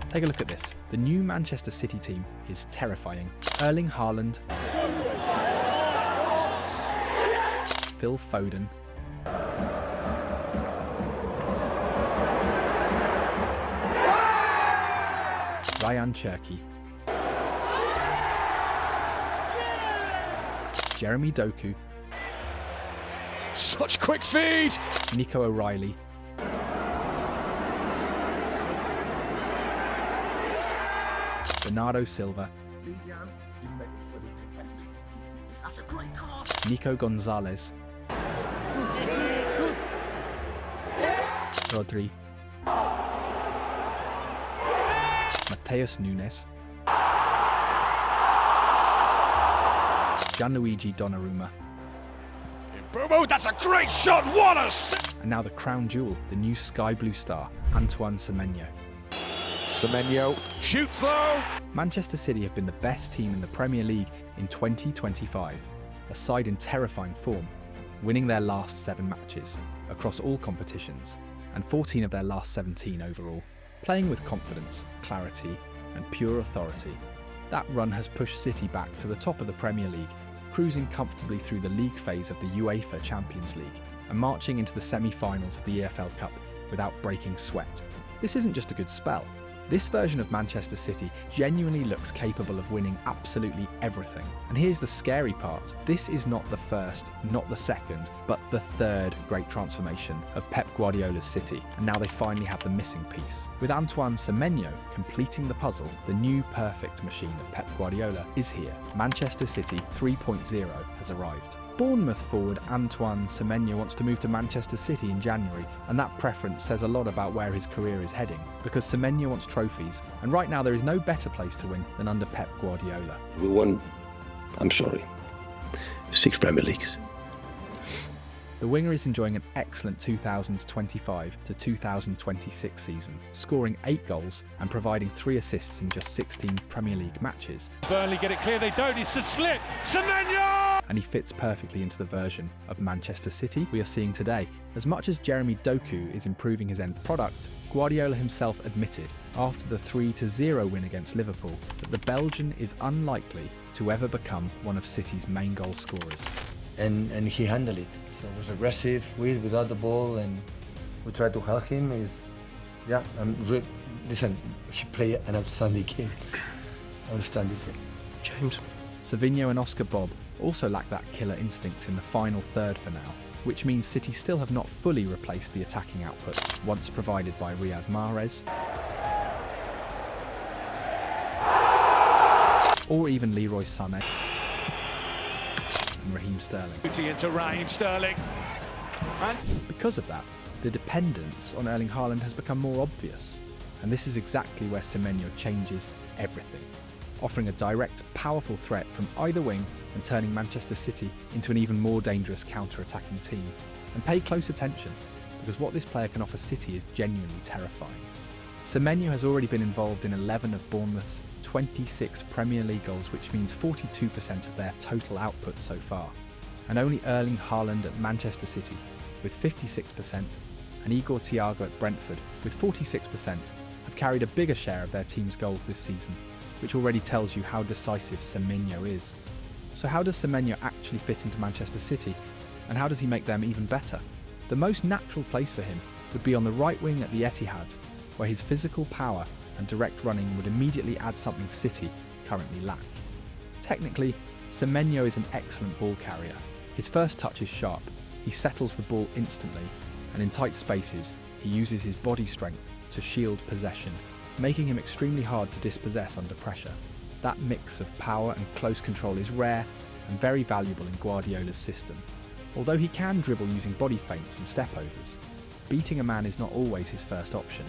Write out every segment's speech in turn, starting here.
Take a look at this. The new Manchester City team is terrifying. Erling Haaland, Phil Foden, Antoine Cherki, Jeremy Doku, such quick feed, Nico O'Reilly, Bernardo Silva, that's a great cross. Nico Gonzalez, Rodri, Mateus Nunes, Gianluigi Donnarumma, Bobo, that's a great shot, what a... and now the crown jewel, the new sky blue star, Antoine Semenyo. Semenyo shoots low. Manchester City have been the best team in the Premier League in 2025, a side in terrifying form, winning their last 7 matches across all competitions and 14 of their last 17 overall, playing with confidence, clarity and pure authority. That run has pushed City back to the top of the Premier League, cruising comfortably through the league phase of the UEFA Champions League and marching into the semi-finals of the EFL Cup without breaking sweat. This isn't just a good spell. This version of Manchester City genuinely looks capable of winning absolutely everything. And here's the scary part. This is not the first, not the second, but the third great transformation of Pep Guardiola's City. And now they finally have the missing piece. With Antoine Semenyo completing the puzzle, the new perfect machine of Pep Guardiola is here. Manchester City 3.0 has arrived. Bournemouth forward Antoine Semenyo wants to move to Manchester City in January, and that preference says a lot about where his career is heading, because Semenyo wants trophies, and right now there is no better place to win than under Pep Guardiola. We won, 6 Premier Leagues. The winger is enjoying an excellent 2025 to 2026 season, scoring 8 goals and providing 3 assists in just 16 Premier League matches. Burnley get it clear, they don't, it's a slip, Semenyo! And he fits perfectly into the version of Manchester City we are seeing today. As much as Jeremy Doku is improving his end product, Guardiola himself admitted after the 3-0 win against Liverpool that the Belgian is unlikely to ever become one of City's main goal scorers. And he handled it. So it was aggressive without the ball, and we tried to help him. Listen, he played an outstanding game. James. Savinho and Oscar Bob also lack that killer instinct in the final third for now, which means City still have not fully replaced the attacking output once provided by Riyad Mahrez or even Leroy Sané and Raheem Sterling. Into Raheem Sterling. Because of that, the dependence on Erling Haaland has become more obvious, and this is exactly where Semenyo changes everything, offering a direct, powerful threat from either wing and turning Manchester City into an even more dangerous counter-attacking team. And pay close attention, because what this player can offer City is genuinely terrifying. Semenyo has already been involved in 11 of Bournemouth's 26 Premier League goals, which means 42% of their total output so far. And only Erling Haaland at Manchester City, with 56%, and Igor Thiago at Brentford, with 46%, have carried a bigger share of their team's goals this season, which already tells you how decisive Semenyo is. So how does Semenyo actually fit into Manchester City, and how does he make them even better? The most natural place for him would be on the right wing at the Etihad, where his physical power and direct running would immediately add something City currently lack. Technically, Semenyo is an excellent ball carrier. His first touch is sharp, he settles the ball instantly, and in tight spaces, he uses his body strength to shield possession, making him extremely hard to dispossess under pressure. That mix of power and close control is rare and very valuable in Guardiola's system. Although he can dribble using body feints and step-overs, beating a man is not always his first option.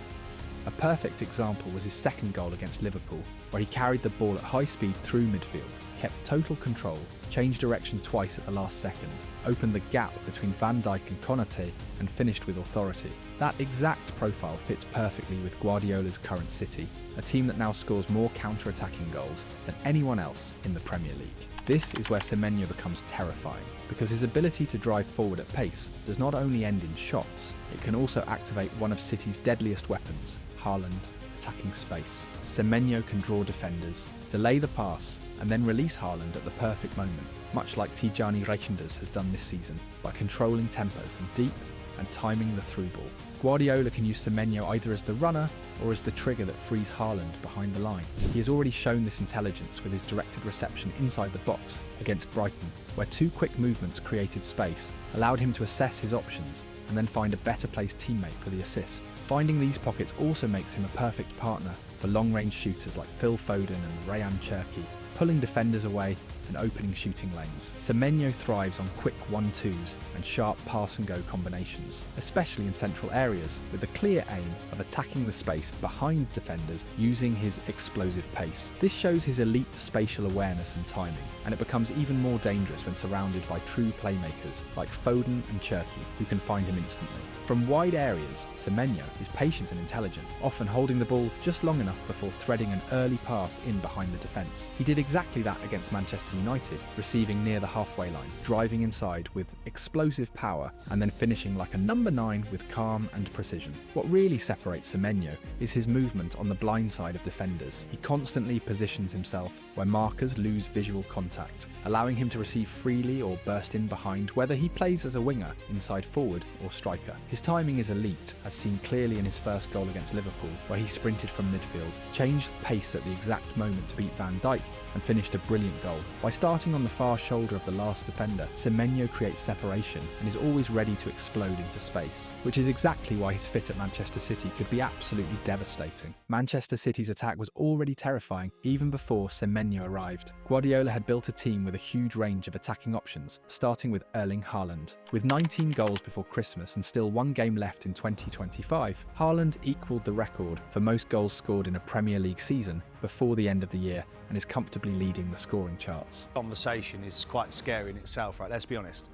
A perfect example was his second goal against Liverpool, where he carried the ball at high speed through midfield, kept total control, changed direction twice at the last second, opened the gap between Van Dijk and Konaté, and finished with authority. That exact profile fits perfectly with Guardiola's current City, a team that now scores more counter-attacking goals than anyone else in the Premier League. This is where Semenyo becomes terrifying, because his ability to drive forward at pace does not only end in shots, it can also activate one of City's deadliest weapons, Haaland. attacking space. Semenyo can draw defenders, delay the pass, and then release Haaland at the perfect moment, much like Tijani Reijnders has done this season, by controlling tempo from deep and timing the through ball. Guardiola can use Semenyo either as the runner or as the trigger that frees Haaland behind the line. He has already shown this intelligence with his directed reception inside the box against Brighton, where 2 quick movements created space, allowed him to assess his options and then find a better placed teammate for the assist. Finding these pockets also makes him a perfect partner for long-range shooters like Phil Foden and Rayan Cherki, pulling defenders away and opening shooting lanes. Semenyo thrives on quick 1-2s and sharp pass-and-go combinations, especially in central areas, with the clear aim of attacking the space behind defenders using his explosive pace. This shows his elite spatial awareness and timing, and it becomes even more dangerous when surrounded by true playmakers like Foden and Cherki, who can find him instantly. From wide areas, Semenyo is patient and intelligent, often holding the ball just long enough before threading an early pass in behind the defence. He did exactly that against Manchester United, receiving near the halfway line, driving inside with explosive power, and then finishing like a number 9 with calm and precision. What really separates Semenyo is his movement on the blind side of defenders. He constantly positions himself where markers lose visual contact, allowing him to receive freely or burst in behind, whether he plays as a winger, inside forward or striker. His timing is elite, as seen clearly in his first goal against Liverpool, where he sprinted from midfield, changed pace at the exact moment to beat Van Dijk, and finished a brilliant goal. By starting on the far shoulder of the last defender, Semenyo creates separation and is always ready to explode into space, which is exactly why his fit at Manchester City could be absolutely devastating. Manchester City's attack was already terrifying even before Semenyo arrived. Guardiola had built a team with a huge range of attacking options, starting with Erling Haaland. With 19 goals before Christmas and still 1 game left in 2025, Haaland equalled the record for most goals scored in a Premier League season before the end of the year and is comfortably leading the scoring charts. Conversation is quite scary in itself, right? Let's be honest.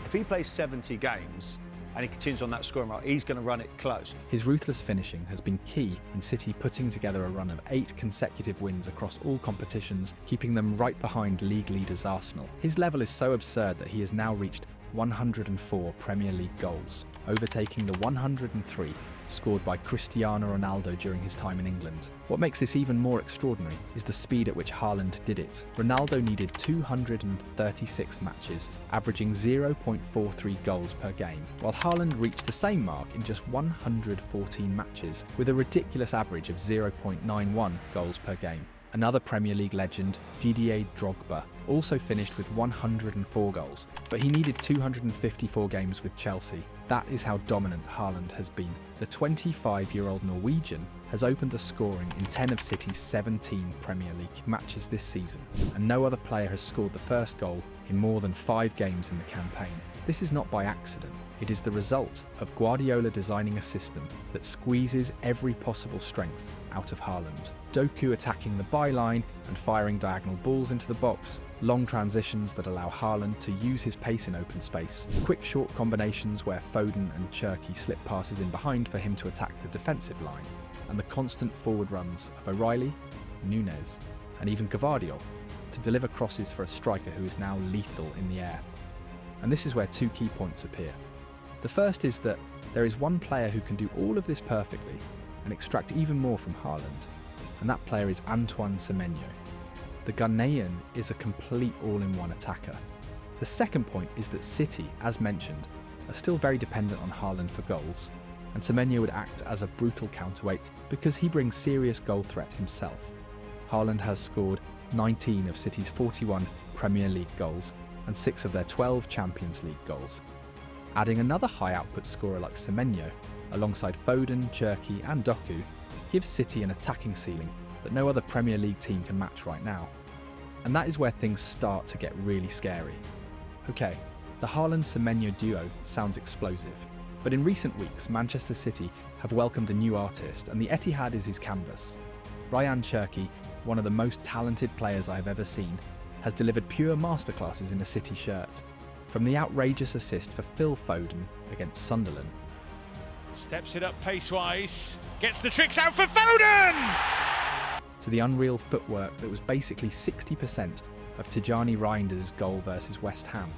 If he plays 70 games and he continues on that scoring rate, he's going to run it close. His ruthless finishing has been key in City putting together a run of 8 consecutive wins across all competitions, keeping them right behind league leaders Arsenal. His level is so absurd that he has now reached 104 Premier League goals, overtaking the 103 scored by Cristiano Ronaldo during his time in England. What makes this even more extraordinary is the speed at which Haaland did it. Ronaldo needed 236 matches, averaging 0.43 goals per game, while Haaland reached the same mark in just 114 matches, with a ridiculous average of 0.91 goals per game. Another Premier League legend, Didier Drogba, also finished with 104 goals, but he needed 254 games with Chelsea. That is how dominant Haaland has been. The 25-year-old Norwegian has opened the scoring in 10 of City's 17 Premier League matches this season, and no other player has scored the first goal in more than 5 games in the campaign. This is not by accident. It is the result of Guardiola designing a system that squeezes every possible strength out of Haaland. Doku attacking the byline and firing diagonal balls into the box, long transitions that allow Haaland to use his pace in open space, quick short combinations where Foden and Cherki slip passes in behind for him to attack the defensive line, and the constant forward runs of O'Reilly, Nunez, and even Gvardiol to deliver crosses for a striker who is now lethal in the air. And this is where 2 key points appear. The first is that there is one player who can do all of this perfectly and extract even more from Haaland, and that player is Antoine Semenyo. The Ghanaian is a complete all-in-one attacker. The second point is that City, as mentioned, are still very dependent on Haaland for goals, and Semenyo would act as a brutal counterweight because he brings serious goal threat himself. Haaland has scored 19 of City's 41 Premier League goals and 6 of their 12 Champions League goals. Adding another high-output scorer like Semenyo, alongside Foden, Cherki and Doku, gives City an attacking ceiling that no other Premier League team can match right now. And that is where things start to get really scary. Okay, the Haaland-Semenyo duo sounds explosive, but in recent weeks Manchester City have welcomed a new artist and the Etihad is his canvas. Rayan Cherki, one of the most talented players I have ever seen, has delivered pure masterclasses in a City shirt. From the outrageous assist for Phil Foden against Sunderland, Steps it up pace-wise, gets the tricks out for Foden! to the unreal footwork that was basically 60% of Tijani Reijnders' goal versus West Ham.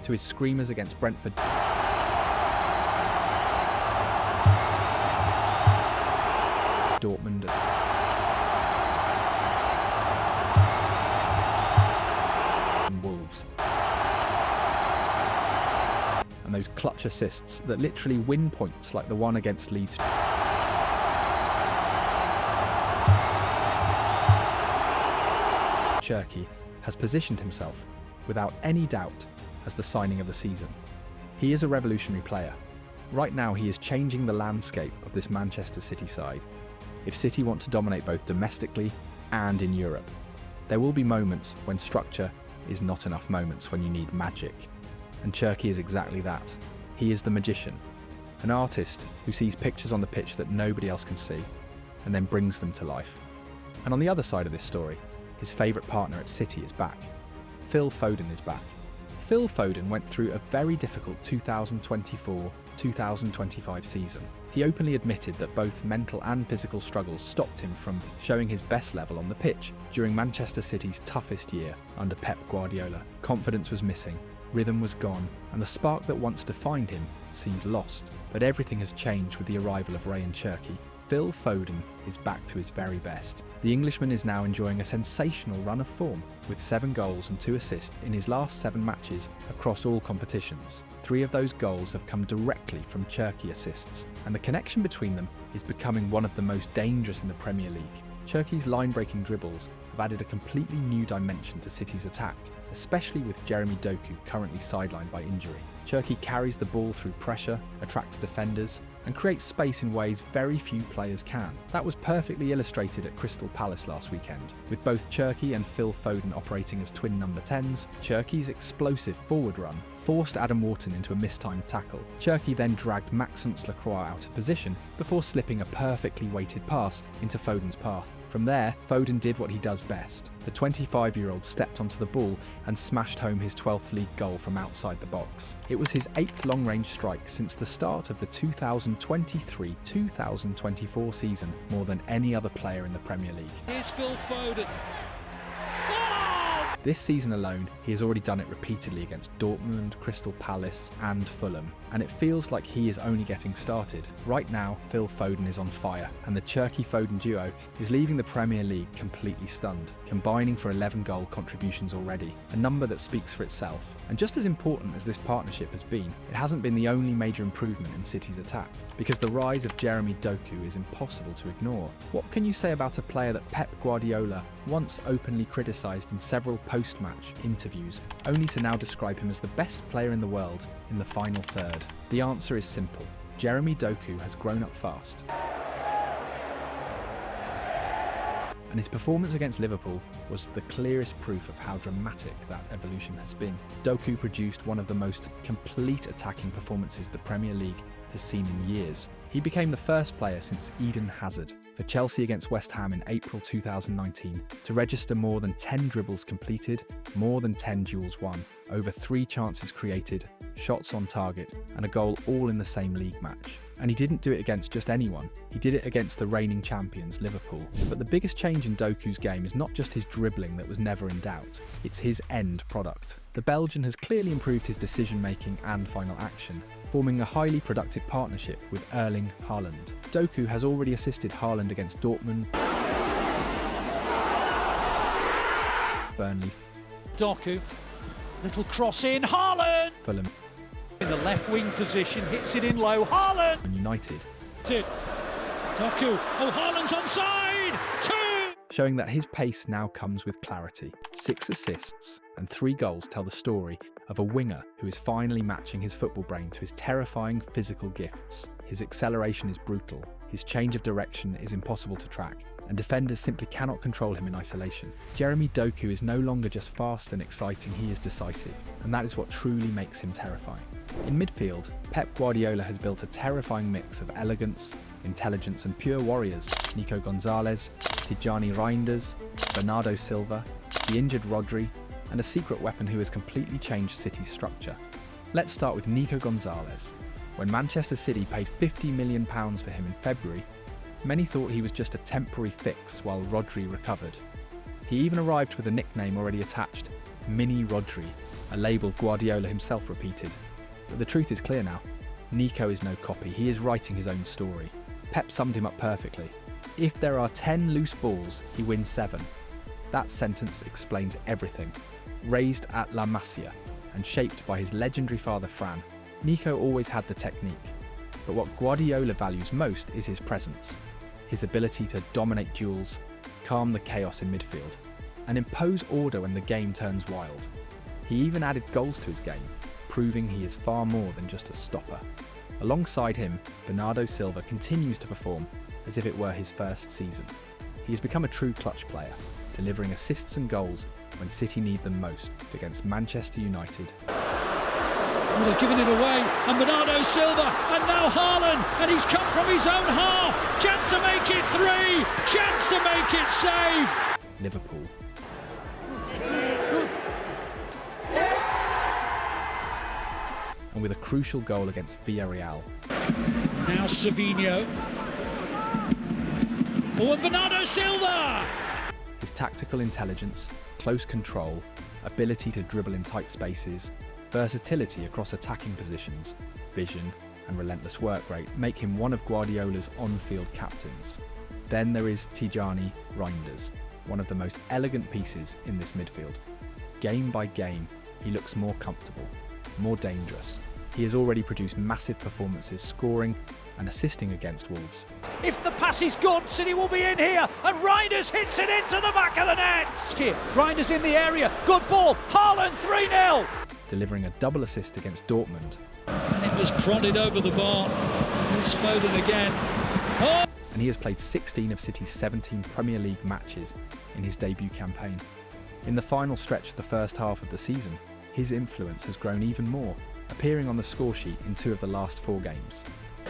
to his screamers against Brentford, Dortmund, and Wolves. And those clutch assists that literally win points, like the one against Leeds. Cherki has positioned himself, without any doubt, as the signing of the season. He is a revolutionary player. Right now he is changing the landscape of this Manchester City side. If City want to dominate both domestically and in Europe, there will be moments when structure is not enough moments when you need magic. And Cherki is exactly that. He is the magician, an artist who sees pictures on the pitch that nobody else can see, and then brings them to life. And on the other side of this story, his favourite partner at City is back. Phil Foden is back. Phil Foden went through a very difficult 2024-2025 season. He openly admitted that both mental and physical struggles stopped him from showing his best level on the pitch during Manchester City's toughest year under Pep Guardiola. Confidence was missing, rhythm was gone, and the spark that once defined him seemed lost. But everything has changed with the arrival of Ray and Cherki. Phil Foden is back to his very best. The Englishman is now enjoying a sensational run of form, with 7 goals and 2 assists in his last 7 matches across all competitions. 3 of those goals have come directly from Cherki assists, and the connection between them is becoming one of the most dangerous in the Premier League. Cherki's line-breaking dribbles have added a completely new dimension to City's attack, especially with Jeremy Doku currently sidelined by injury. Cherki carries the ball through pressure, attracts defenders, and creates space in ways very few players can. That was perfectly illustrated at Crystal Palace last weekend. With both Cherki and Phil Foden operating as twin number 10s, Cherki's explosive forward run forced Adam Wharton into a mistimed tackle. Cherki then dragged Maxence Lacroix out of position before slipping a perfectly weighted pass into Foden's path. From there, Foden did what he does best. The 25-year-old stepped onto the ball and smashed home his 12th league goal from outside the box. It was his 8th long-range strike since the start of the 2023-2024 season, more than any other player in the Premier League. Here's Phil Foden. This season alone, he has already done it repeatedly against Dortmund, Crystal Palace and Fulham, and it feels like he is only getting started. Right now, Phil Foden is on fire, and the Cherki-Foden duo is leaving the Premier League completely stunned, combining for 11 goal contributions already, a number that speaks for itself. And just as important as this partnership has been, it hasn't been the only major improvement in City's attack, because the rise of Jeremy Doku is impossible to ignore. What can you say about a player that Pep Guardiola once openly criticised in several post-match interviews, only to now describe him as the best player in the world in the final third? The answer is simple. Jeremy Doku has grown up fast. And his performance against Liverpool was the clearest proof of how dramatic that evolution has been. Doku produced one of the most complete attacking performances the Premier League has seen in years. He became the first player since Eden Hazard for Chelsea against West Ham in April 2019 to register more than 10 dribbles completed, more than 10 duels won, over 3 chances created, shots on target, and a goal all in the same league match. And he didn't do it against just anyone, he did it against the reigning champions, Liverpool. But the biggest change in Doku's game is not just his dribbling that was never in doubt, it's his end product. The Belgian has clearly improved his decision-making and final action, forming a highly productive partnership with Erling Haaland. Doku has already assisted Haaland against Dortmund, Burnley, Doku, little cross in, Haaland! Fulham, In the left wing position, hits it in low, Haaland! and United, Doku, oh Haaland's onside! 2! showing that his pace now comes with clarity. 6 assists and 3 goals tell the story of a winger who is finally matching his football brain to his terrifying physical gifts. His acceleration is brutal, his change of direction is impossible to track, and defenders simply cannot control him in isolation. Jeremy Doku is no longer just fast and exciting, he is decisive, and that is what truly makes him terrifying. In midfield, Pep Guardiola has built a terrifying mix of elegance, intelligence and pure warriors. Nico Gonzalez, Tijani Reinders, Bernardo Silva, the injured Rodri, and a secret weapon who has completely changed City's structure. Let's start with Nico Gonzalez. When Manchester City paid £50 million for him in February, many thought he was just a temporary fix while Rodri recovered. He even arrived with a nickname already attached, Mini Rodri, a label Guardiola himself repeated. But the truth is clear now. Nico is no copy, he is writing his own story. Pep summed him up perfectly. If there are 10 loose balls, he wins 7. That sentence explains everything. Raised at La Masia and shaped by his legendary father Fran, Nico always had the technique. But what Guardiola values most is his presence, his ability to dominate duels, calm the chaos in midfield, and impose order when the game turns wild. He even added goals to his game, proving he is far more than just a stopper. Alongside him, Bernardo Silva continues to perform as if it were his first season. He has become a true clutch player, delivering assists and goals when City need them most against Manchester United. Well, they're giving it away, and Bernardo Silva, and now Haaland, and he's come from his own half. Chance to make it 3, chance to make it save. Liverpool. And with a crucial goal against Villarreal. Now Semenyo. Oh, and Bernardo Silva! His tactical intelligence, close control, ability to dribble in tight spaces, versatility across attacking positions, vision and relentless work rate make him one of Guardiola's on-field captains. Then there is Tijani Reinders, one of the most elegant pieces in this midfield. Game by game, he looks more comfortable, more dangerous. He has already produced massive performances, scoring and assisting against Wolves. If the pass is good, City will be in here, and Reinders hits it into the back of the net. Here, Reinders in the area, good ball, Haaland 3-0. Delivering a double assist against Dortmund. And it was prodded over the bar. Here's Foden again. Oh! And he has played 16 of City's 17 Premier League matches in his debut campaign. In the final stretch of the first half of the season, his influence has grown even more, appearing on the score sheet in 2 of the last 4 games.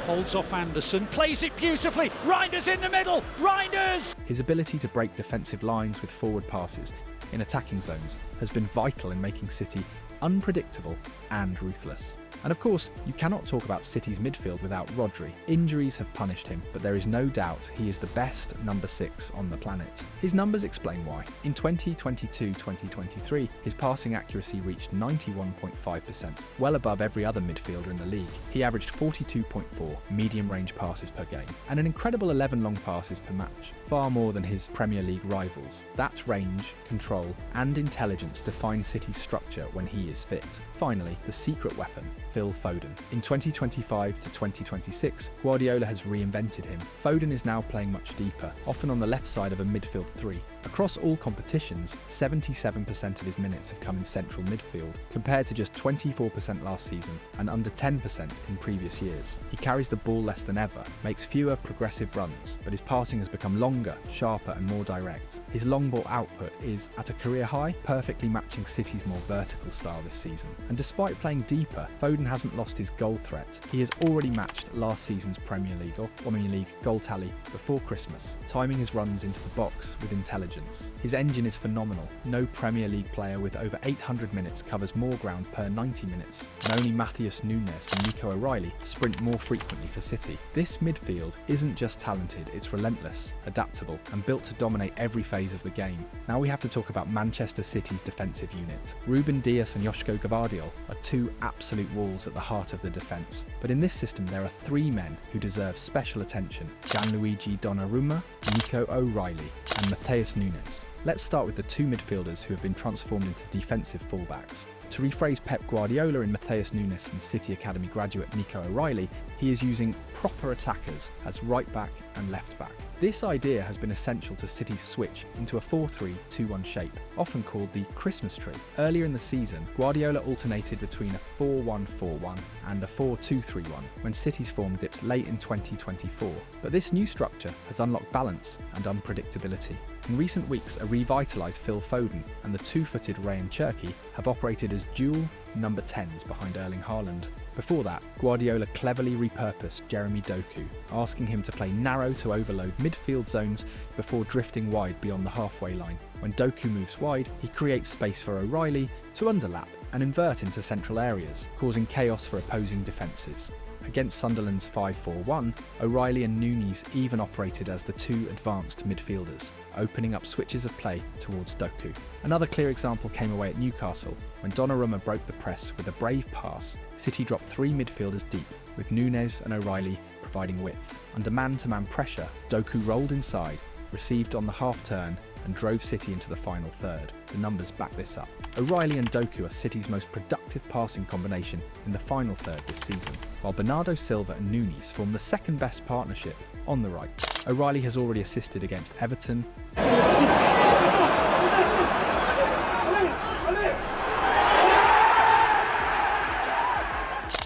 Holds off Anderson, plays it beautifully, Reinders in the middle, Reinders! His ability to break defensive lines with forward passes in attacking zones has been vital in making City unpredictable and ruthless. And of course, you cannot talk about City's midfield without Rodri. Injuries have punished him, but there is no doubt he is the best number 6 on the planet. His numbers explain why. In 2022-2023, his passing accuracy reached 91.5%, well above every other midfielder in the league. He averaged 42.4 medium-range passes per game, and an incredible 11 long passes per match, far more than his Premier League rivals. That range, control, and intelligence define City's structure when he is fit. Finally, the secret weapon, Phil Foden. In 2025 to 2026, Guardiola has reinvented him. Foden is now playing much deeper, often on the left side of a midfield 3. Across all competitions, 77% of his minutes have come in central midfield, compared to just 24% last season and under 10% in previous years. He carries the ball less than ever, makes fewer progressive runs, but his passing has become longer, sharper and more direct. His long ball output is at a career high, perfectly matching City's more vertical style this season. And despite playing deeper, Foden hasn't lost his goal threat. He has already matched last season's Premier League goal tally before Christmas, timing his runs into the box with intelligence. His engine is phenomenal. No Premier League player with over 800 minutes covers more ground per 90 minutes, and only Matheus Nunes and Nico O'Reilly sprint more frequently for City. This midfield isn't just talented, it's relentless, adaptable, and built to dominate every phase of the game. Now we have to talk about Manchester City's defensive unit. Ruben Dias and Joško Gvardiol are 2 absolute walls at the heart of the defence. But in this system there are 3 men who deserve special attention: Gianluigi Donnarumma, Nico O'Reilly and Matheus Nunes. Let's start with the 2 midfielders who have been transformed into defensive fullbacks. To rephrase Pep Guardiola in Matheus Nunes and City Academy graduate Nico O'Reilly, he is using proper attackers as right back and left back. This idea has been essential to City's switch into a 4-3-2-1 shape, often called the Christmas tree. Earlier in the season, Guardiola alternated between a 4-1-4-1 and a 4-2-3-1 when City's form dipped late in 2024. But this new structure has unlocked balance and unpredictability. In recent weeks, a revitalised Phil Foden and the 2-footed Foden and Cherki have operated as dual number 10s behind Erling Haaland. Before that, Guardiola cleverly repurposed Jeremy Doku, asking him to play narrow to overload midfield zones before drifting wide beyond the halfway line. When Doku moves wide, he creates space for O'Reilly to underlap and invert into central areas, causing chaos for opposing defences. Against Sunderland's 5-4-1, O'Reilly and Nunes even operated as the two advanced midfielders, opening up switches of play towards Doku. Another clear example came away at Newcastle, when Donnarumma broke the press with a brave pass. City dropped three midfielders deep, with Nunes and O'Reilly providing width. Under man-to-man pressure, Doku rolled inside, received on the half-turn, and drove City into the final third. The numbers back this up. O'Reilly and Doku are City's most productive passing combination in the final third this season, while Bernardo Silva and Nunes form the second best partnership on the right. O'Reilly has already assisted against Everton,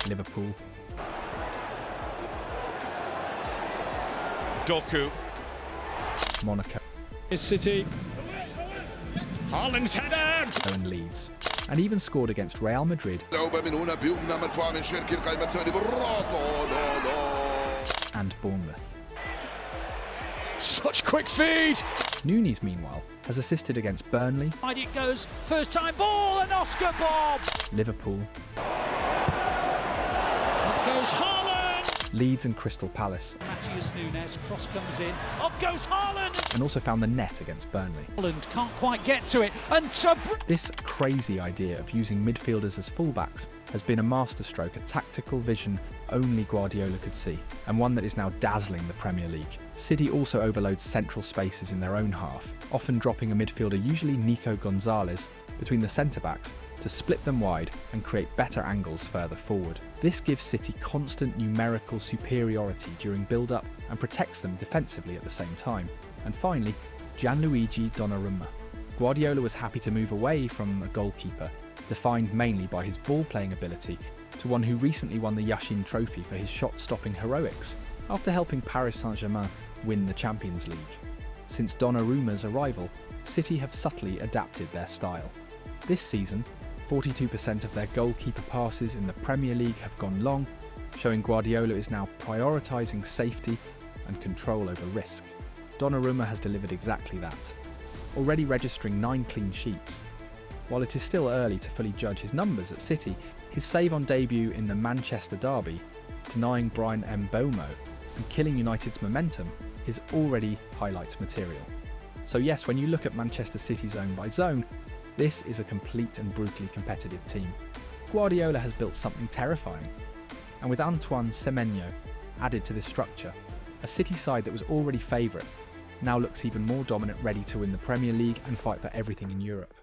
Liverpool, Doku. Monaco, Is City. Haaland's header! and Leeds, and even scored against Real Madrid and Bournemouth. Such quick feed! Nunes, meanwhile, has assisted against Burnley, Wide it goes. First time ball and Oscar Bob. Liverpool, Up goes Haaland. Leeds and Crystal Palace, Matthias Nunes, cross comes in. Up goes Haaland. and also found the net against Burnley. Haaland can't quite get to it. And This crazy idea of using midfielders as fullbacks has been a masterstroke, a tactical vision only Guardiola could see, and one that is now dazzling the Premier League. City also overloads central spaces in their own half, often dropping a midfielder, usually Nico Gonzalez, between the centre-backs to split them wide and create better angles further forward. This gives City constant numerical superiority during build-up and protects them defensively at the same time. And finally, Gianluigi Donnarumma. Guardiola was happy to move away from a goalkeeper, defined mainly by his ball-playing ability, to one who recently won the Yashin Trophy for his shot-stopping heroics, after helping Paris Saint-Germain win the Champions League. Since Donnarumma's arrival, City have subtly adapted their style. This season, 42% of their goalkeeper passes in the Premier League have gone long, showing Guardiola is now prioritising safety and control over risk. Donnarumma has delivered exactly that, already registering 9 clean sheets. While it is still early to fully judge his numbers at City, his save on debut in the Manchester derby, denying Brian Mbeumo and killing United's momentum, is already highlight material. So yes, when you look at Manchester City zone by zone, this is a complete and brutally competitive team. Guardiola has built something terrifying, and with Antoine Semenyo added to this structure, a City side that was already favourite now looks even more dominant, ready to win the Premier League and fight for everything in Europe.